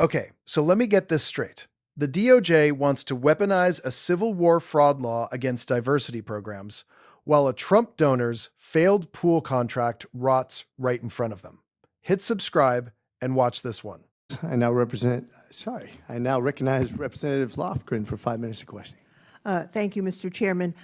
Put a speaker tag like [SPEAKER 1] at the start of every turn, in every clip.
[SPEAKER 1] Okay, so let me get this straight. The DOJ wants to weaponize a Civil War fraud law against diversity programs, while a Trump donor's failed pool contract rots right in front of them. Hit subscribe and watch this one.
[SPEAKER 2] I now recognize Representative Lofgren for 5 minutes of questioning.
[SPEAKER 3] Thank you, Mr. Chairman.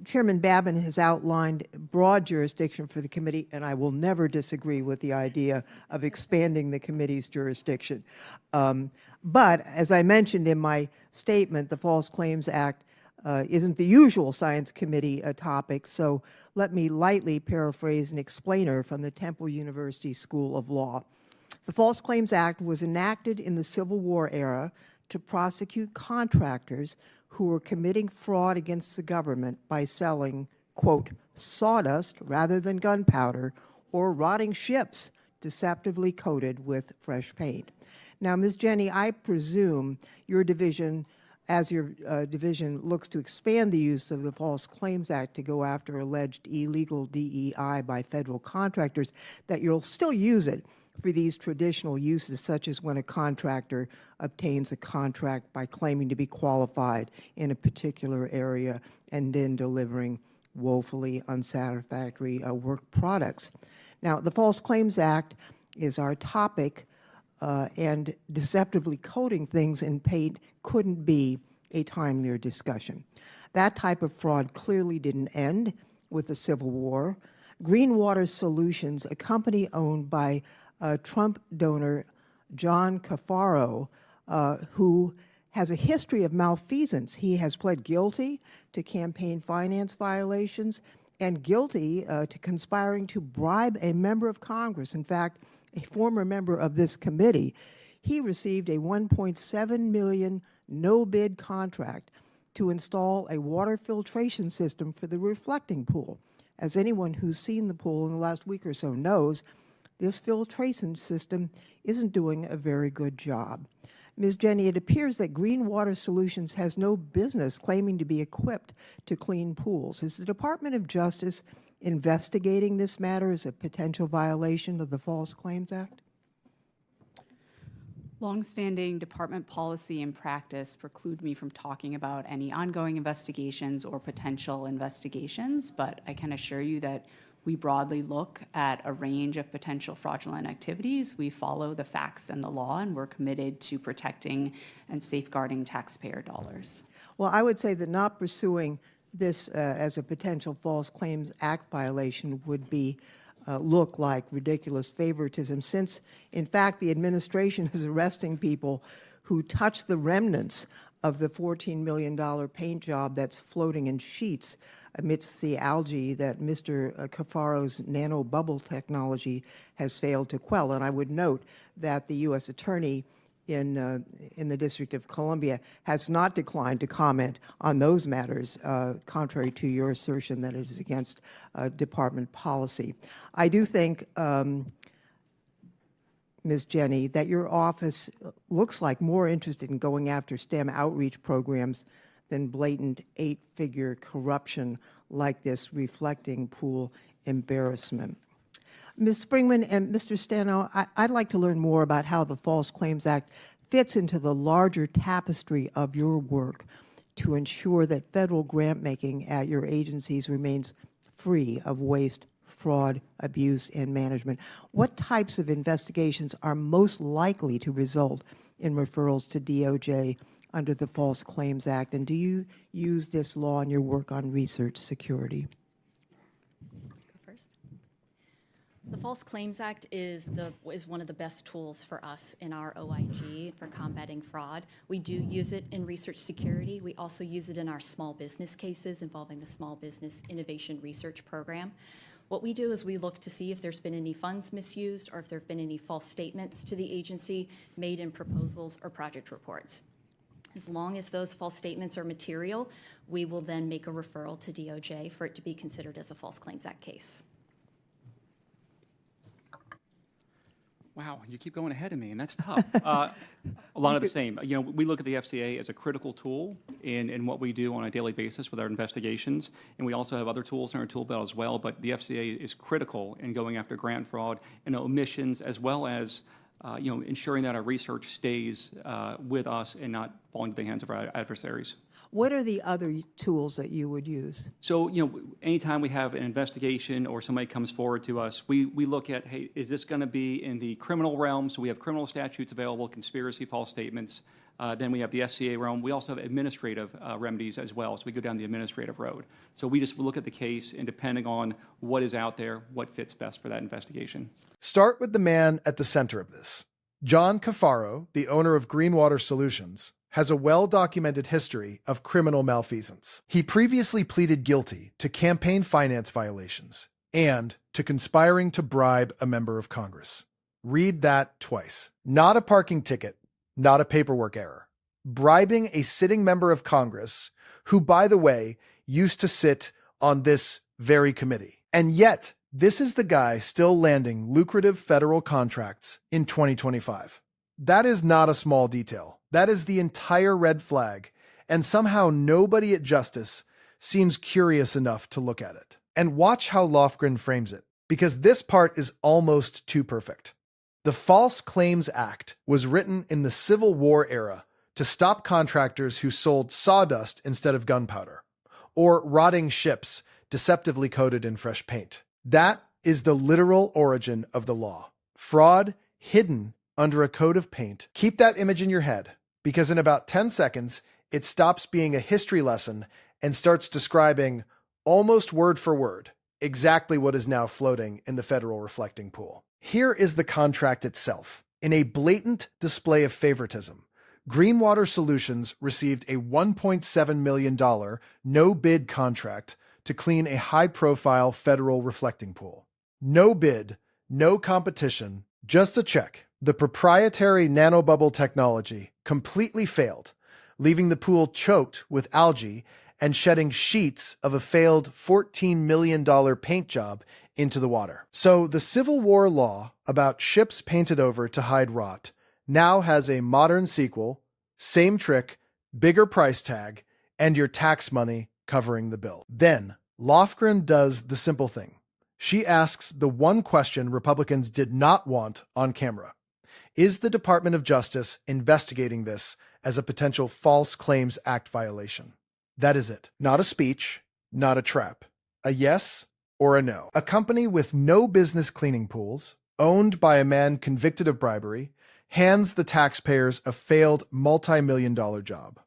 [SPEAKER 3] Chairman Babin has outlined broad jurisdiction for the committee, and I will never disagree with the idea of expanding the committee's jurisdiction. But as I mentioned in my statement, the False Claims Act isn't the usual Science Committee topic, so let me lightly paraphrase an explainer from the Temple University School of Law. The False Claims Act was enacted in the Civil War era to prosecute contractors who were committing fraud against the government by selling, quote, sawdust rather than gunpowder, or rotting ships deceptively coated with fresh paint. Now, Ms. Jenny, I presume your division, as your division looks to expand the use of the False Claims Act to go after alleged illegal DEI by federal contractors, that you'll still use it for these traditional uses, such as when a contractor obtains a contract by claiming to be qualified in a particular area and then delivering woefully unsatisfactory work products. Now, the False Claims Act is our topic, and deceptively coating things in paint couldn't be a timelier discussion. That type of fraud clearly didn't end with the Civil War. Greenwater Solutions, a company owned by Trump donor John Cafaro, who has a history of malfeasance. He has pled guilty to campaign finance violations and guilty to conspiring to bribe a member of Congress, in fact, a former member of this committee. He received a $1.7 million no-bid contract to install a water filtration system for the reflecting pool. As anyone who's seen the pool in the last week or so knows, this filtration system isn't doing a very good job. Ms. Jenny, it appears that Greenwater Solutions has no business claiming to be equipped to clean pools. Is the Department of Justice investigating this matter as a potential violation of the False Claims Act?
[SPEAKER 4] Longstanding department policy and practice preclude me from talking about any ongoing investigations or potential investigations, but I can assure you that we broadly look at a range of potential fraudulent activities. We follow the facts and the law, and we're committed to protecting and safeguarding taxpayer dollars.
[SPEAKER 3] Well, I would say that not pursuing this as a potential False Claims Act violation would be look like ridiculous favoritism, since, in fact, the administration is arresting people who touch the remnants of the $14 million paint job that's floating in sheets amidst the algae that Mr. Cafaro's nano bubble technology has failed to quell. And I would note that the U.S. Attorney in the District of Columbia has not declined to comment on those matters, contrary to your assertion that it is against department policy. I do think, Ms. Jenny, that your office looks like more interested in going after STEM outreach programs than blatant 8-figure corruption like this reflecting pool embarrassment. Ms. Springman and Mr. Stano, I'd like to learn more about how the False Claims Act fits into the larger tapestry of your work to ensure that federal grant making at your agencies remains free of waste, fraud, abuse, and management. What types of investigations are most likely to result in referrals to DOJ under the False Claims Act, and do you use this law in your work on research security?
[SPEAKER 5] Go first. The False Claims Act is one of the best tools for us in our OIG for combating fraud. We do use it in research security. We also use it in our small business cases involving the Small Business Innovation Research Program. What we do is we look to see if there's been any funds misused or if there have been any false statements to the agency made in proposals or project reports. As long as those false statements are material, we will then make a referral to DOJ for it to be considered as a False Claims Act case.
[SPEAKER 6] Wow, you keep going ahead of me, and that's tough. A lot of the same. You know, we look at the FCA as a critical tool in what we do on a daily basis with our investigations, and we also have other tools in our tool belt as well, but the FCA is critical in going after grant fraud and omissions, as well as ensuring that our research stays with us and not fall into the hands of our adversaries.
[SPEAKER 3] What are the other tools that you would use?
[SPEAKER 6] So, anytime we have an investigation or somebody comes forward to us, we look at, hey, is this going to be in the criminal realm? So we have criminal statutes available, conspiracy, false statements. Then we have the SCA realm. We also have administrative remedies as well. So we go down the administrative road. So we just look at the case, and depending on what is out there, what fits best for that investigation.
[SPEAKER 1] Start with the man at the center of this. John Cafaro, the owner of Greenwater Solutions, has a well-documented history of criminal malfeasance. He previously pleaded guilty to campaign finance violations and to conspiring to bribe a member of Congress. Read that twice. Not a parking ticket, not a paperwork error. Bribing a sitting member of Congress, who, by the way, used to sit on this very committee. And yet, this is the guy still landing lucrative federal contracts in 2025. That is not a small detail. That is the entire red flag, and somehow nobody at Justice seems curious enough to look at it. And watch how Lofgren frames it, because this part is almost too perfect. The False Claims Act was written in the Civil War era to stop contractors who sold sawdust instead of gunpowder, or rotting ships deceptively coated in fresh paint. That is the literal origin of the law. Fraud hidden under a coat of paint. Keep that image in your head, because in about 10 seconds, it stops being a history lesson and starts describing, almost word for word, exactly what is now floating in the federal reflecting pool. Here is the contract itself. In a blatant display of favoritism, Greenwater Solutions received a $1.7 million no-bid contract to clean a high-profile federal reflecting pool. No bid, no competition, just a check. The proprietary nanobubble technology completely failed, leaving the pool choked with algae and shedding sheets of a failed $14 million paint job into the water. So the Civil War law about ships painted over to hide rot now has a modern sequel, same trick, bigger price tag, and your tax money covering the bill. Then Lofgren does the simple thing. She asks the one question Republicans did not want on camera. Is the Department of Justice investigating this as a potential False Claims Act violation? That is it. Not a speech, not a trap. A yes or a no. A company with no business cleaning pools, owned by a man convicted of bribery, hands the taxpayers a failed multi-million-dollar job.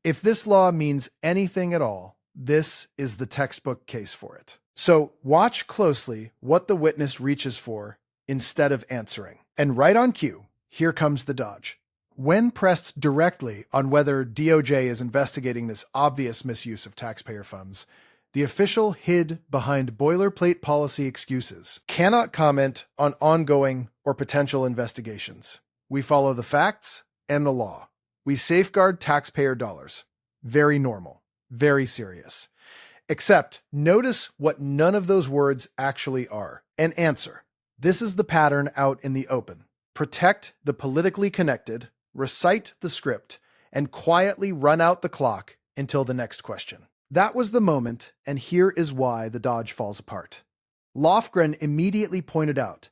[SPEAKER 1] If this law means anything at all, this is the textbook case for it. So watch closely what the witness reaches for instead of answering. And right on cue, here comes the dodge. When pressed directly on whether DOJ is investigating this obvious misuse of taxpayer funds, the official hid behind boilerplate policy excuses, cannot comment on ongoing or potential investigations. We follow the facts and the law. We safeguard taxpayer dollars. Very normal, very serious. Except notice what none of those words actually are. An answer. This is the pattern out in the open. Protect the politically connected, recite the script, and quietly run out the clock until the next question. That was the moment, and here is why the dodge falls apart. Lofgren immediately pointed out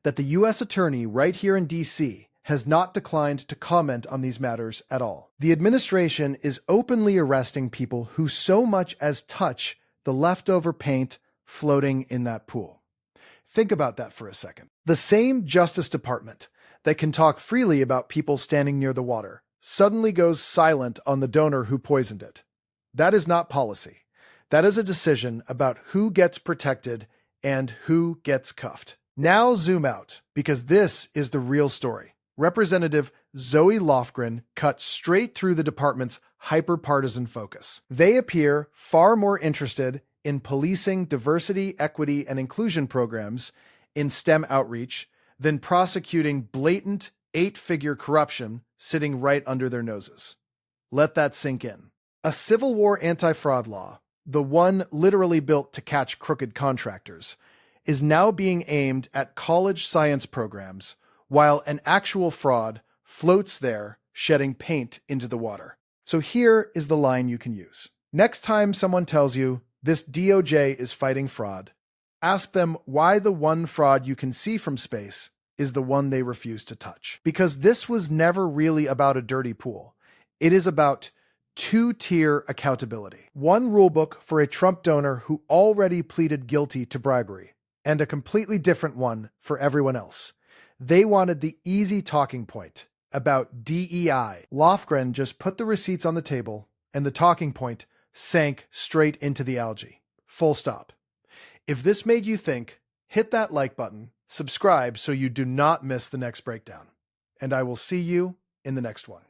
[SPEAKER 1] that the U.S. attorney right here in D.C. has not declined to comment on these matters at all. The administration is openly arresting people who so much as touch the leftover paint floating in that pool. Think about that for a second. The same Justice Department that can talk freely about people standing near the water suddenly goes silent on the donor who poisoned it. That is not policy. That is a decision about who gets protected and who gets cuffed. Now zoom out, because this is the real story. Representative Zoe Lofgren cut straight through the department's hyper-partisan focus. They appear far more interested in policing diversity, equity, and inclusion programs in STEM outreach than prosecuting blatant 8-figure corruption sitting right under their noses. Let that sink in. A Civil War anti-fraud law, the one literally built to catch crooked contractors, is now being aimed at college science programs, while an actual fraud floats there, shedding paint into the water. So here is the line you can use. Next time someone tells you this DOJ is fighting fraud, ask them why the one fraud you can see from space is the one they refuse to touch. Because this was never really about a dirty pool. It is about two-tier accountability. One rulebook for a Trump donor who already pleaded guilty to bribery, and a completely different one for everyone else. They wanted the easy talking point about DEI. Lofgren just put the receipts on the table, and the talking point sank straight into the algae. Full stop. If this made you think, hit that like button, subscribe so you do not miss the next breakdown. And I will see you in the next one.